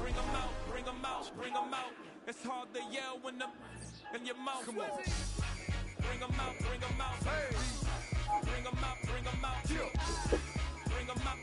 bring 'em out. It's hard to yell when them in your mouth. Come on. Bring 'em out. Hey. Bring 'em out. Bring 'em out. Hey. Bring 'em out.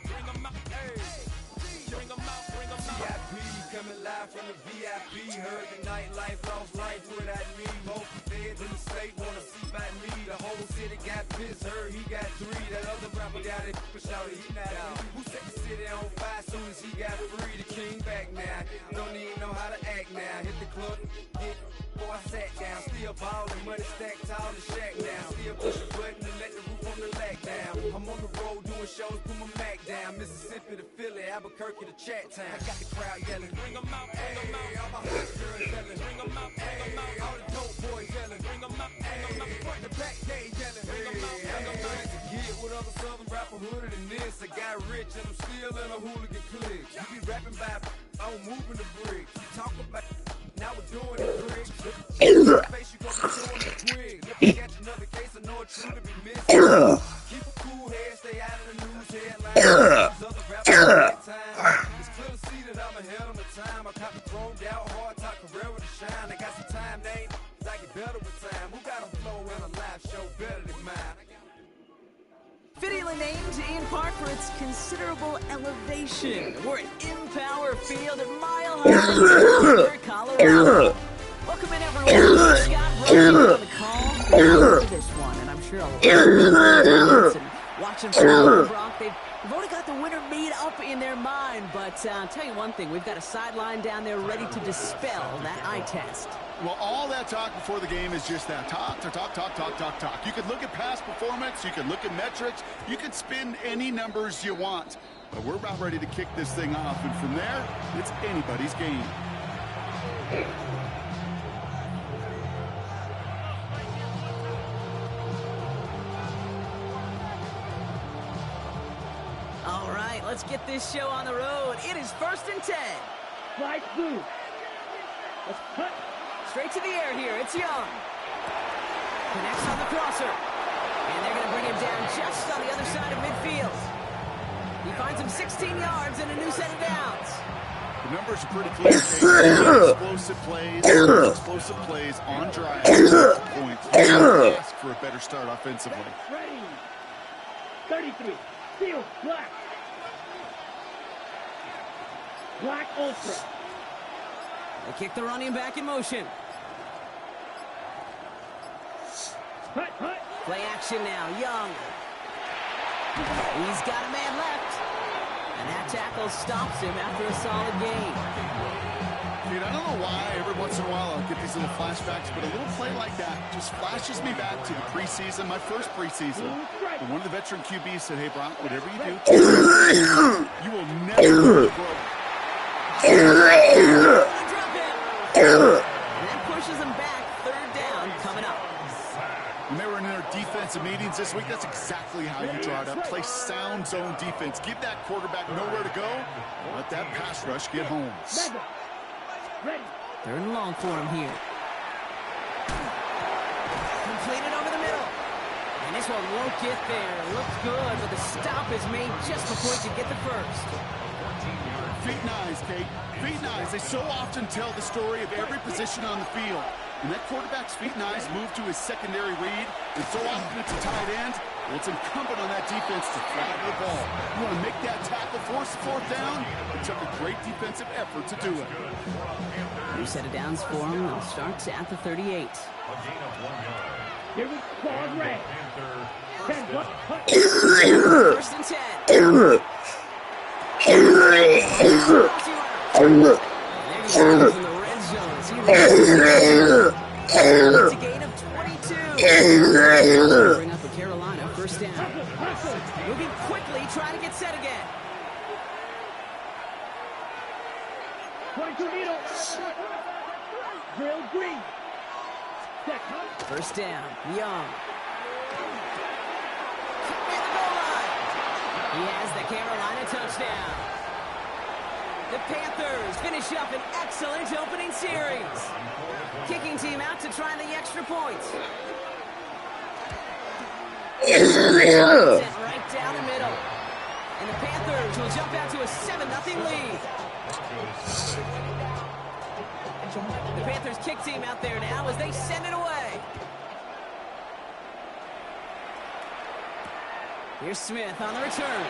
VIP coming live from the VIP. Heard the nightlife, lost life without me. Most feds in the state wanna see by me. The whole city got pissed, heard he got 3. That other rapper got it, but shouted he not out. Who set the city on fire soon as he got free? The king back now, don't even know how to act now. Hit the club, get boy sat down. Still ballin', money stacked tall and shack down. Still push a button and let the roof on the lack down. I'm on the road doing shows, put my Mac down. Mississippi to Philly, Albuquerque to Chat Town. I got the crowd yelling, bring 'em out, bring 'em out. All my hot girls yelling, bring 'em out, bring 'em out. All the dope boys yelling, bring 'em out, bring 'em out. Front to back, they yelling, bring 'em out, bring 'em out. To get with other southern rapper hooded than this. I got rich and I'm still in a hooligan clique. You be rapping by, I'm moving the bricks. You talk about, now we're doing it bricks. Face you gonna be doing it quick. If you catch another case, I know it's true to be missing. Keep a cool head, stay out of the news headlines. Other rappers time. It's clear to see that I'm ahead of my time. I caught the thrown out hard, talk career with a shine. I got some time, name, I get better with time. Who got a flow and a live show better than mine? Fittingly named in part for its considerable elevation. We're at Empower Field at Mile High, Colorado. Welcome in, everyone. Scott Rowe on the call for this one, and I'm sure a lot of watching from Brock, they've already got the winner made up in their mind. But I'll tell you one thing, we've got a sideline down there ready to dispel that eye test. Well, all that talk before the game is just that. Talk. You can look at past performance. You can look at metrics. You can spin any numbers you want. But we're about ready to kick this thing off. And from there, it's anybody's game. All right, let's get this show on the road. It is 1st and 10. Slide through. Let's cut. Straight to the air here, it's Young. Connects on the crosser. And they're going to bring him down just on the other side of midfield. He finds him 16 yards and a new set of downs. The numbers are pretty clear. Explosive plays on drive. Points. You can't ask for a better start offensively. Ready. 33. Steel. Black. Black Ultra. They kick the running back in motion. Hut. Play action now, Young. He's got a man left. And that tackle stops him after a solid gain. Dude, I don't know why every once in a while I'll get these little flashbacks, but a little play like that just flashes me back to the preseason, my first preseason. And one of the veteran QBs said, hey, Brock, whatever you do, you will never grow. And that pushes him back. 3rd down coming up. When they were in their defensive meetings this week, that's exactly how you draw it up. Play sound zone defense. Give that quarterback nowhere to go. Let that pass rush get home. Ready. 3rd and long for him here. Completed over the middle. And this one won't get there. Looks good, but the stop is made just before he can get the first. Feet and eyes, Kate. Feet and eyes. They so often tell the story of every position on the field. And that quarterback's feet and eyes move to his secondary read. And so often it's a tight end. Well, it's incumbent on that defense to flag the ball. You want to make that tackle, force the 4th down. It took a great defensive effort to do it. New set of downs for him. They'll start at the 38. Here we go. Red. 10. 1st and 10. There he goes in the red zone. It's a gain of 22. Bring up a Carolina 1st down. Moving quickly, trying to get set again. 22 needle. Drill green. 1st down. Young. He has the Carolina touchdown. The Panthers finish up an excellent opening series. Kicking team out to try the extra points. Sent right down the middle. And the Panthers will jump out to a 7-0 lead. The Panthers kick team out there now as they send it away. Here's Smith on the return.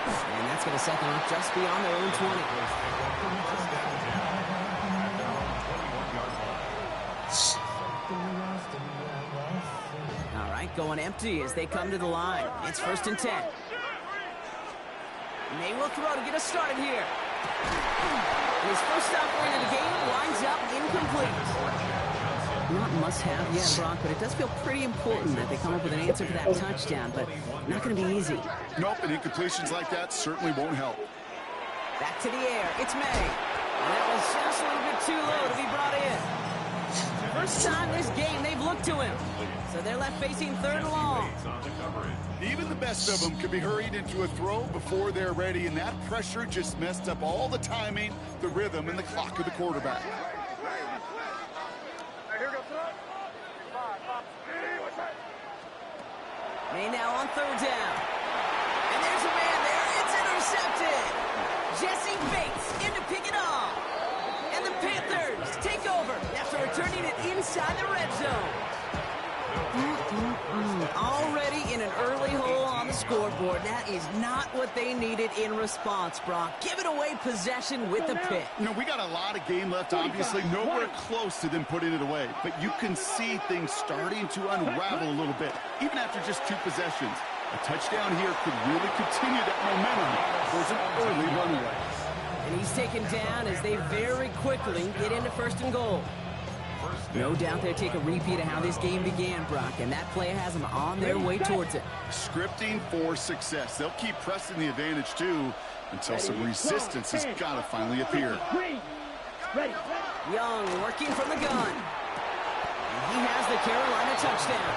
And that's going to set them up just beyond their own 20. All right, going empty as they come to the line. It's 1st and 10. And they will throw to get us started here. And his first offering of the game winds up incomplete. Not must-have yet, Brock, but it does feel pretty important that they come up with an answer for that touchdown, but not going to be easy. Nope, and incompletions like that certainly won't help. Back to the air. It's May. And that was just a little bit too low to be brought in. First time this game they've looked to him. So they're left facing 3rd and long. Even the best of them could be hurried into a throw before they're ready, and that pressure just messed up all the timing, the rhythm, and the clock of the quarterback. May now on 3rd down. And there's a man there. It's intercepted. Jesse Bates in to pick it off. And the Panthers take over after returning it inside the red zone. Already in an early hole on the scoreboard. That is not what they needed in response, Brock. Giving away possession with the pick. You know, we got a lot of game left, obviously. Nowhere close to them putting it away. But you can see things starting to unravel a little bit, even after just 2 possessions. A touchdown here could really continue that momentum towards an early runaway. And he's taken down as they very quickly get into 1st and goal. No doubt they'll take a repeat of how this game began, Brock, and that play has them on their way towards it. Scripting for success. They'll keep pressing the advantage, too, until some resistance has got to finally appear. Young working from the gun. And he has the Carolina touchdown.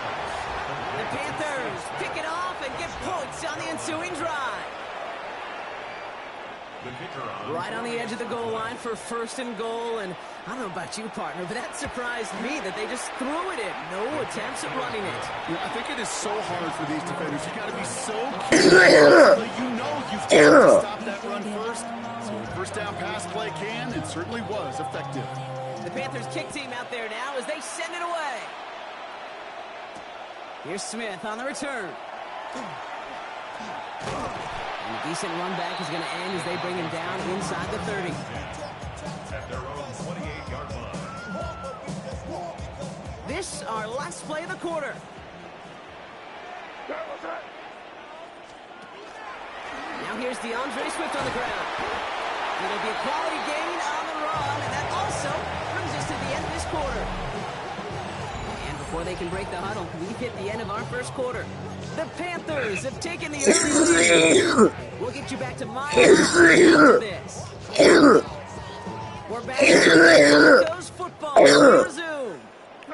The Panthers pick it off and get points on the ensuing drive. Right on the edge of the goal line for 1st and goal, and I don't know about you, partner, but that surprised me that they just threw it in. No attempts at running it. Yeah, I think it is so hard for these defenders. You've got to be so careful. You know you've got to stop that run first. So the 1st down pass play can, and certainly was effective. The Panthers kick team out there now as they send it away. Here's Smith on the return. And a decent run back is going to end as they bring him down inside the 30. At their own 28-yard line. This our last play of the quarter. Now here's DeAndre Swift on the ground. It'll be a quality gain on the run, and that also brings us to the end of this quarter. And before they can break the huddle, we've hit the end of our 1st quarter. The Panthers have taken the early lead. We'll get you back to my house after this. We're back to Broncos football. We resume.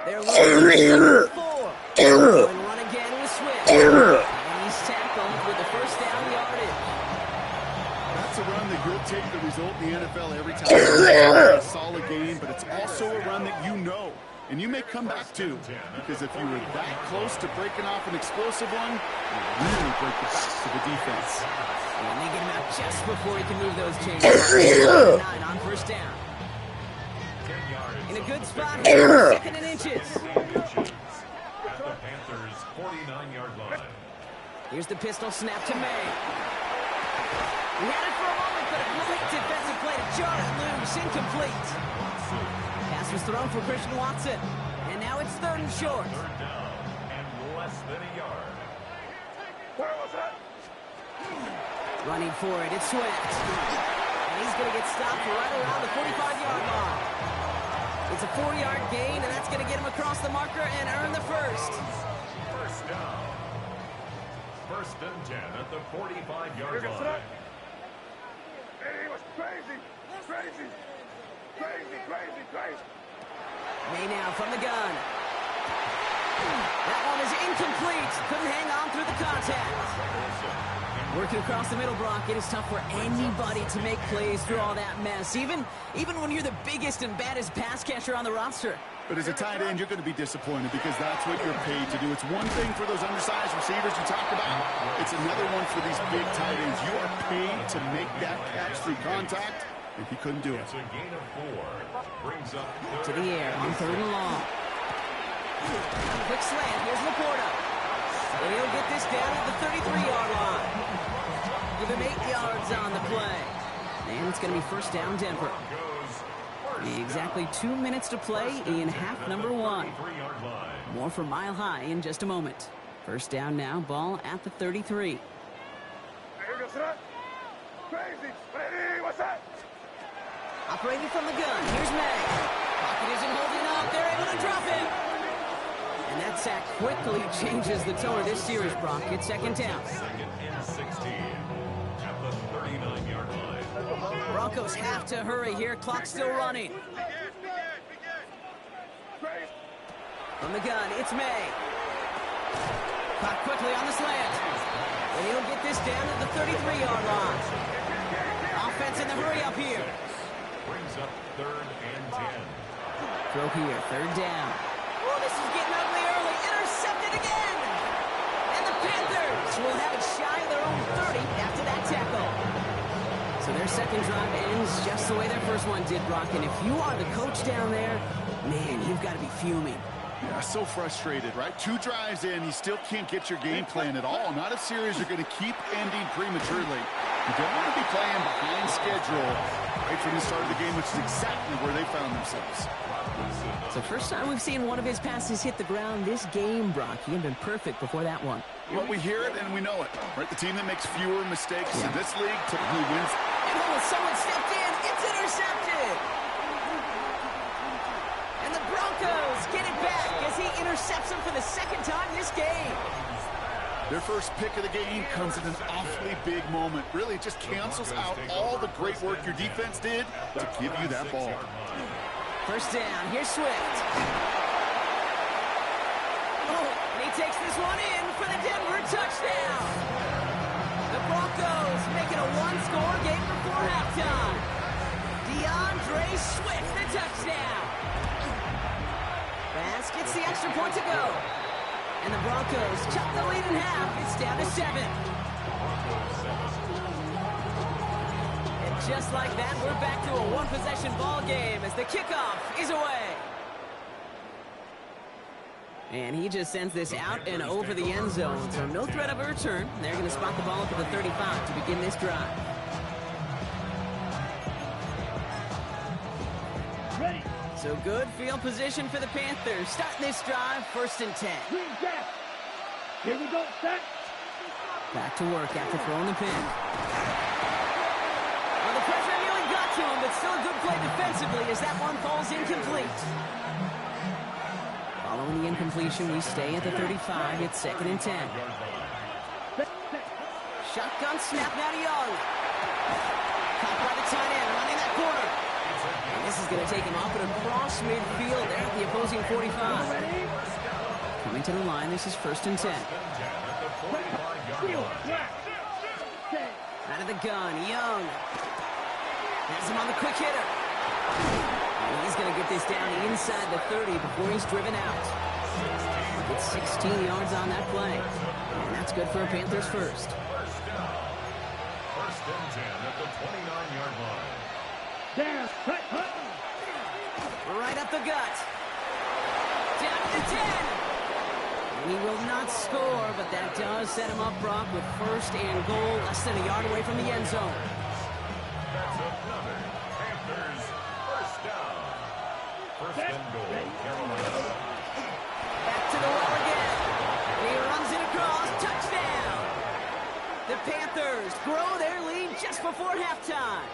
They're looking 4. And run again with Swift. And he's tackled with the 1st down yardage. That's a run that you'll take the result in the NFL every time. It's a solid game, but it's also a run that you know. And you may come back to, because if you were that close to breaking off an explosive one, you really break the backs of the defense. And they get him out just before he can move those chains. 9 on 1st down. In a good spot here, 2nd and inches. At the Panthers' 49-yard line. Here's the pistol snap to May. He had it for a moment, but a great defensive play to jar it loose, incomplete. Pass was thrown for Christian Watson, and now it's 3rd and short. 3rd down and less than a yard. Running for it, it's Swift. And he's going to get stopped right around the 45-yard line. It's a 4-yard gain, and that's going to get him across the marker and earn the 1st. 1st down. 1st and 10 at the 45-yard line. It was crazy. May now from the gun. That one is incomplete. Couldn't hang on through the contact. Working across the middle, Brock, it is tough for anybody to make plays through all that mess, even when you're the biggest and baddest pass catcher on the roster. But as a tight end, you're going to be disappointed because that's what you're paid to do. It's one thing for those undersized receivers you talked about. It's another one for these big tight ends. You are paid to make that catch through contact, and he couldn't do it. It's a gain of 4. Brings up To the air on 3rd and long. Quick slant. Here's Laporta. And he'll get this down at the 33-yard line. Give him 8 yards on the play. And it's going to be first down, Denver. Exactly 2 minutes to play in half number 1. More for Mile High in just a moment. First down now, ball at the 33. Operating from the gun, here's May. Pocket isn't holding up, they're able to drop him. And that sack quickly changes the tone of this series, Brock. It's second down. 2nd and 16 at the 39-yard line. Broncos have to hurry here. Clock still running. From the gun, it's May. Caught quickly on the slant. And he'll get this down at the 33-yard line. Offense in the hurry up here. Brings up 3rd and 10. Throw here, 3rd down. Oh, this is getting ugly early. Intercepted again. And the Panthers will have it shy of their own 30 after that tackle. So their second drive ends just the way their first one did, Brock. And if you are the coach down there, man, you've got to be fuming. Yeah, so frustrated, right? 2 drives in, you still can't get your game plan at all. Not a series you're going to keep ending prematurely. You don't want to be playing behind schedule right from the start of the game, which is exactly where they found themselves. It's the first time we've seen one of his passes hit the ground this game, Brock. He had been perfect before that one. Well, we hear it and we know it, right? The team that makes fewer mistakes in this league typically wins. And someone stepped in. It's intercepted. And the Broncos get it back as he intercepts him for the second time this game. Their first pick of the game comes at an awfully big moment. Really, it just cancels out all the great work your defense did to give you that ball. First down. Here's Swift. Oh, and he takes this one in for the Denver touchdown. The Broncos make it a one-score game before halftime. DeAndre Swift, the touchdown. Bass gets the extra point to go. And the Broncos cut the lead in half. It's down to 7. And just like that, we're back to a one-possession ball game as the kickoff is away. And he just sends this out and over the end zone. So no threat of a return. They're going to spot the ball up at the 35 to begin this drive. Ready. So good field position for the Panthers. Starting this drive, 1st and 10. Green gas. Here we go, set. Back to work after throwing the pin. Well, the pressure nearly got to him, but still a good play defensively as that one falls incomplete. Following the incompletion, we stay at the 35. It's 2nd and 10. Shotgun snap now to Young. Caught by the tight end, running that corner. And this is going to take him off and across midfield there at the opposing 45. Coming to the line, this is 1st and 10. Out of the gun, Young. Has him on the quick hitter. And he's going to get this down inside the 30 before he's driven out. It's 16 yards on that play. And that's good for a Panthers first. 1st and 10 at the 29-yard line. Down, cut, cut. Right up the gut. Down to the 10. He will not score, but that does set him up, Brock, with 1st and goal, less than a yard away from the end zone. That's another Panthers first down. 1st and goal, Carolina. Back to the well again. He runs it across. Touchdown. The Panthers grow their lead just before halftime.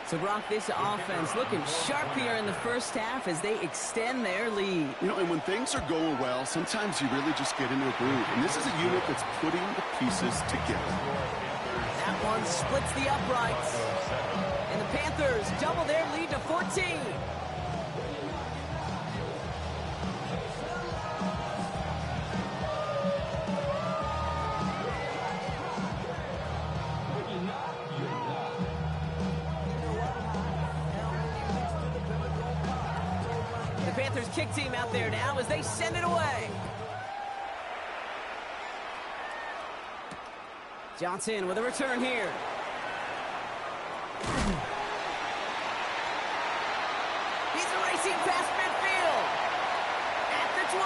So, Brock, this offense looking sharp here in the first half as they extend their lead. You know, and when things are going well, sometimes you really just get into a groove. And this is a unit that's putting the pieces together. That one splits the uprights. And the Panthers double their lead to 14. Panthers kick team out there now as they send it away. Johnson with a return here. He's racing past midfield. At the 20.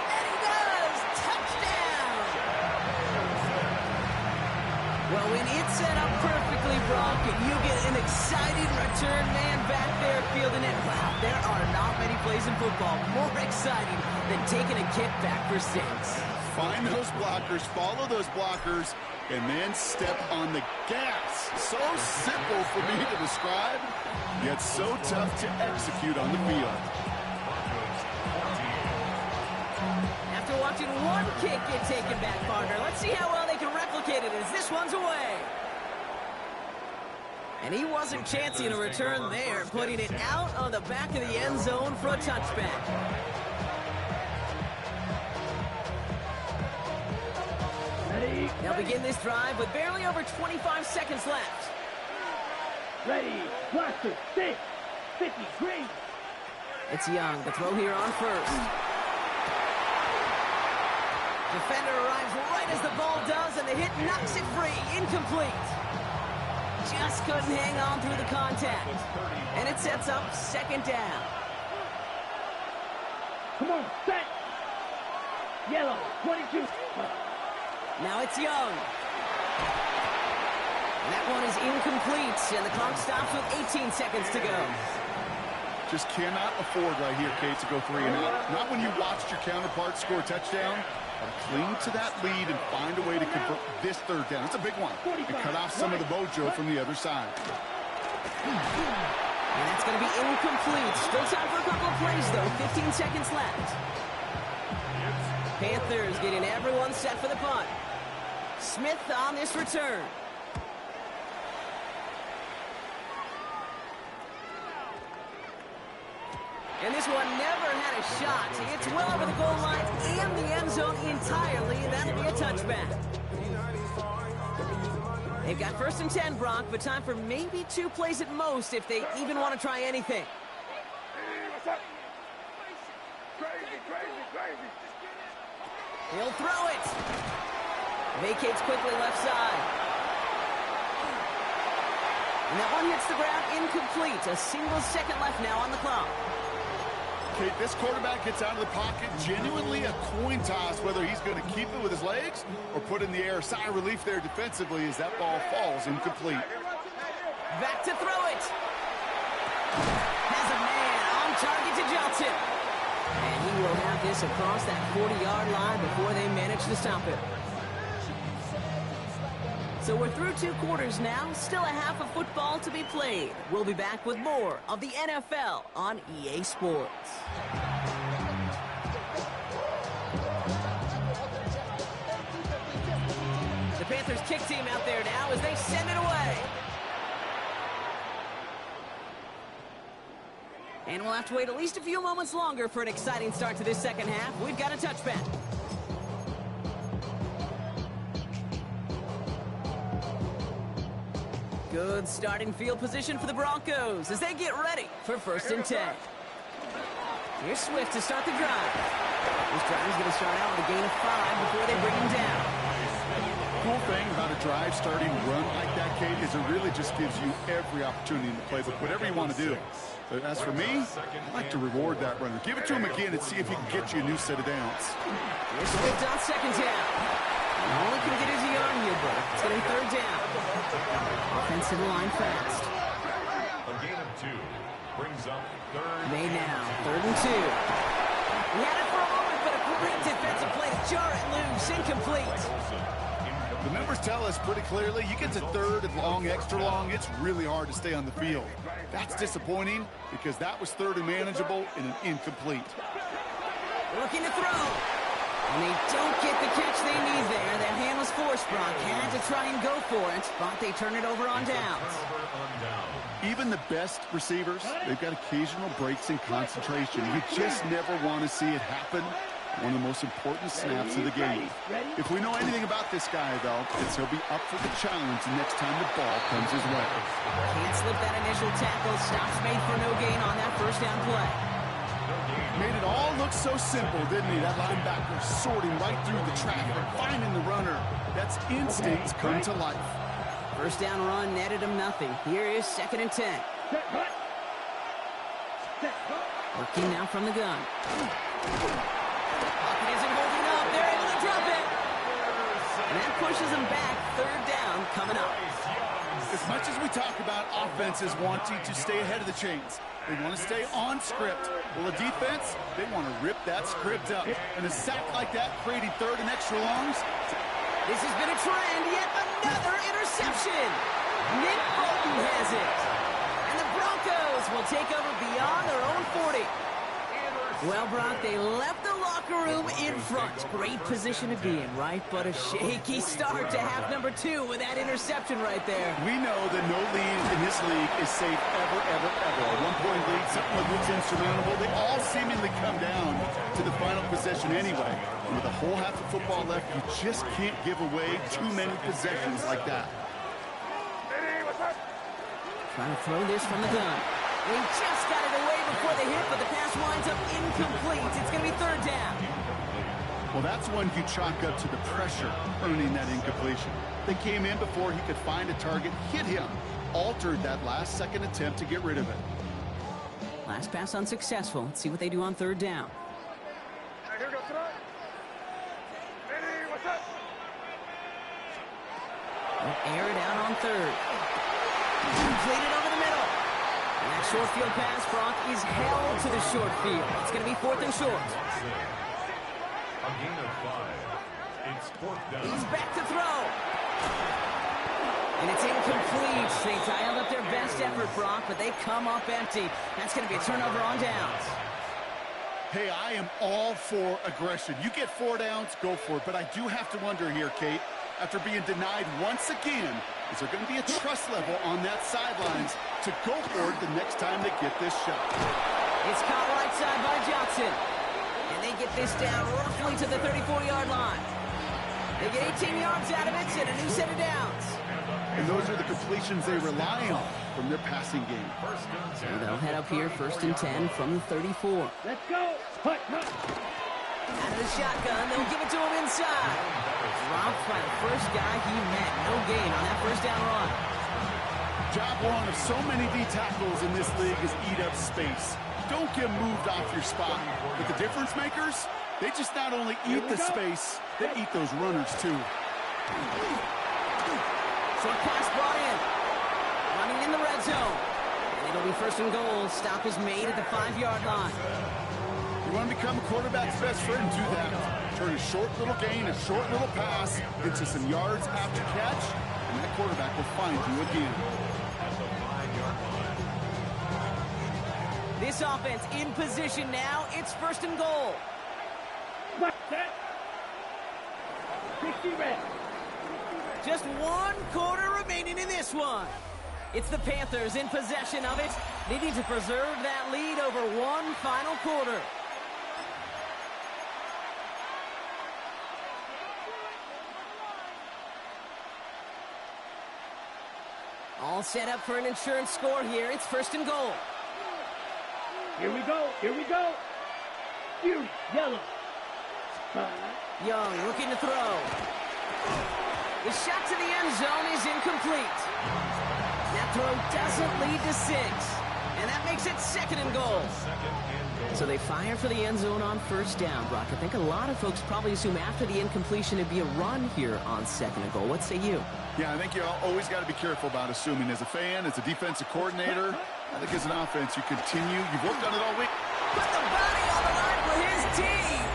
And he does. Touchdown. Well, when it's set up perfectly, Brock, and you get an exciting return man back there fielding it, wow, there are not many plays in football more exciting than taking a kick back for 6. Find those blockers, follow those blockers, and then step on the gas. So simple for me to describe, yet so tough to execute on the field. After watching one kick get taken back, partner, let's see how well they can replicate it as this one's away. And he wasn't chancing a return there, putting it out on the back of the end zone for a touchback. They'll begin this drive with barely over 25 seconds left. Ready, blaster, 6, 50, green. It's Young, the throw here on first. Defender arrives right as the ball does, and the hit knocks it free, incomplete. Just couldn't hang on through the contact. And it sets up second down. Come on, set. Yellow, 22. Now it's Young. And that one is incomplete, and the clock stops with 18 seconds to go. Just cannot afford right here, Kate, to go 3 and out. Not when you watched your counterpart score a touchdown. Cling to that lead and find a way to convert this third down. It's a big one. And cut off some of the mojo from the other side. And that's going to be incomplete. Still time for a couple of plays, though. 15 seconds left. Panthers getting everyone set for the punt. Smith on this return. And this one never had a shot. It's well over the goal line and the end zone entirely, and that'll be a touchback. They've got 1st and 10, Brock, but time for maybe 2 plays at most if they even want to try anything. He'll throw it. Vacates quickly left side. And that one hits the ground incomplete. A single second left now on the clock. Okay, this quarterback gets out of the pocket. Genuinely a coin toss whether he's going to keep it with his legs or put in the air. Sigh of relief there defensively as that ball falls incomplete. Back to throw it. Has a man on target to Johnson. And he will have this across that 40-yard line before they manage to stop it. So we're through 2 quarters now. Still a half of football to be played. We'll be back with more of the NFL on EA Sports. The Panthers kick team out there now as they send it away. And we'll have to wait at least a few moments longer for an exciting start to this second half. We've got a touchback. Good starting field position for the Broncos as they get ready for 1st and 10. Here's Swift to start the drive. This drive is going to start out with a gain of 5 before they bring him down. Cool thing about a drive starting run like that, Kate, is it really just gives you every opportunity in the playbook, whatever you want to do. But as for me, I like to reward that runner. Give it to him again and see if he can get you a new set of downs. Here's Swift on 2nd down. All he can get is a yard here, but it's going to be 3rd down. Offensive line fast. A gain of 2 brings up 3rd. Made now, 3rd and 2. He had it for a moment, but a great defensive play to jar it loose, incomplete. The numbers tell us pretty clearly, you get to 3rd and long, extra long, it's really hard to stay on the field. That's disappointing because that was 3rd and manageable and an incomplete. Looking to throw. And they don't get the catch they need there. That hand was forced, Brock. Had to try and go for it, but they turn it over on downs. Even the best receivers, they've got occasional breaks in concentration. You just never want to see it happen. One of the most important snaps of the game. If we know anything about this guy, though, it's he'll be up for the challenge next time the ball comes his way. Can't slip that initial tackle. Stops made for no gain on that 1st down play. Made it all look so simple, didn't he? That linebacker sorting right through the traffic, finding the runner. That's instincts come to life. First down run netted him nothing. Here is 2nd and 10. Working now from the gun. Pocket isn't holding up. They're able to drop it. And that pushes them back. 3rd down coming up. As much as we talk about offenses wanting to stay ahead of the chains, they want to stay on script. Well, the defense, they want to rip that script up. And a sack like that, creating 3rd and extra longs. This has been a trend. Yet another interception. Nick Bolton has it. And the Broncos will take over beyond their own 40. Well, Brock, they left the locker room in front. Great position to be in, right? But a shaky start to half number 2 with that interception right there. We know that no lead in this league is safe ever, ever, ever. A one-point lead, something that looks insurmountable. They all seemingly come down to the final possession anyway. And with a whole half of football left, you just can't give away too many possessions like that. Trying to throw this from the gun. He just got it away before the hit, but the pass winds up incomplete. It's going to be 3rd down. Well, that's one you chalk up to the pressure earning that incompletion. They came in before he could find a target, hit him, altered that last-second attempt to get rid of it. Last pass unsuccessful. Let's see what they do on 3rd down. They'll air it out on 3rd. Completed over the middle. And that short field pass, Brock, is held to the short field. It's going to be 4th and short. A gain of 5. It's 4th down. He's back to throw. And it's incomplete. They dialed up their best effort, Brock, but they come up empty. That's going to be a turnover on downs. Hey, I am all for aggression. You get 4 downs, go for it. But I do have to wonder here, Kate, after being denied once again, is there going to be a trust level on that sidelines to go for it the next time they get this shot? It's caught right side by Johnson. And they get this down roughly to the 34-yard line. They get 18 yards out of it and a new set of downs. And those are the completions they rely on from their passing game. So they'll head up here 1st and 10 from the 34. Let's go. Hut, hut. Out of the shotgun, they'll give it to him inside. Dropped by the first guy he met. No gain on that 1st down run. Job one of so many D tackles in this league is eat up space. Don't get moved off your spot. But the difference makers, they just not only eat the space, they eat those runners too. Short pass brought in. Running in the red zone. And it'll be 1st and goal. Stop is made at the 5-yard line. You want to become a quarterback's best friend, do that. Turn a short little gain, a short little pass into some yards after catch, and that quarterback will find you again. This offense in position now. It's 1st and goal. Set. 60 red. Just 1 quarter remaining in this one. It's the Panthers in possession of it, needing to preserve that lead over 1 final quarter. All set up for an insurance score here. It's 1st and goal. Here we go. Here we go. You yellow. Young looking to throw. The shot to the end zone is incomplete. That throw doesn't lead to 6. And that makes it 2nd and goal. So they fire for the end zone on 1st down, Brock. I think a lot of folks probably assume after the incompletion it'd be a run here on 2nd and goal. What say you? Yeah, I think you always got to be careful about assuming. As a fan, as a defensive coordinator, I think as an offense, you continue. You've worked on it all week. Put the body on the line for his team.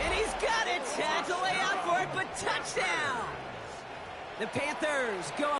And he's got it. Tackle way out for it, but touchdown. The Panthers go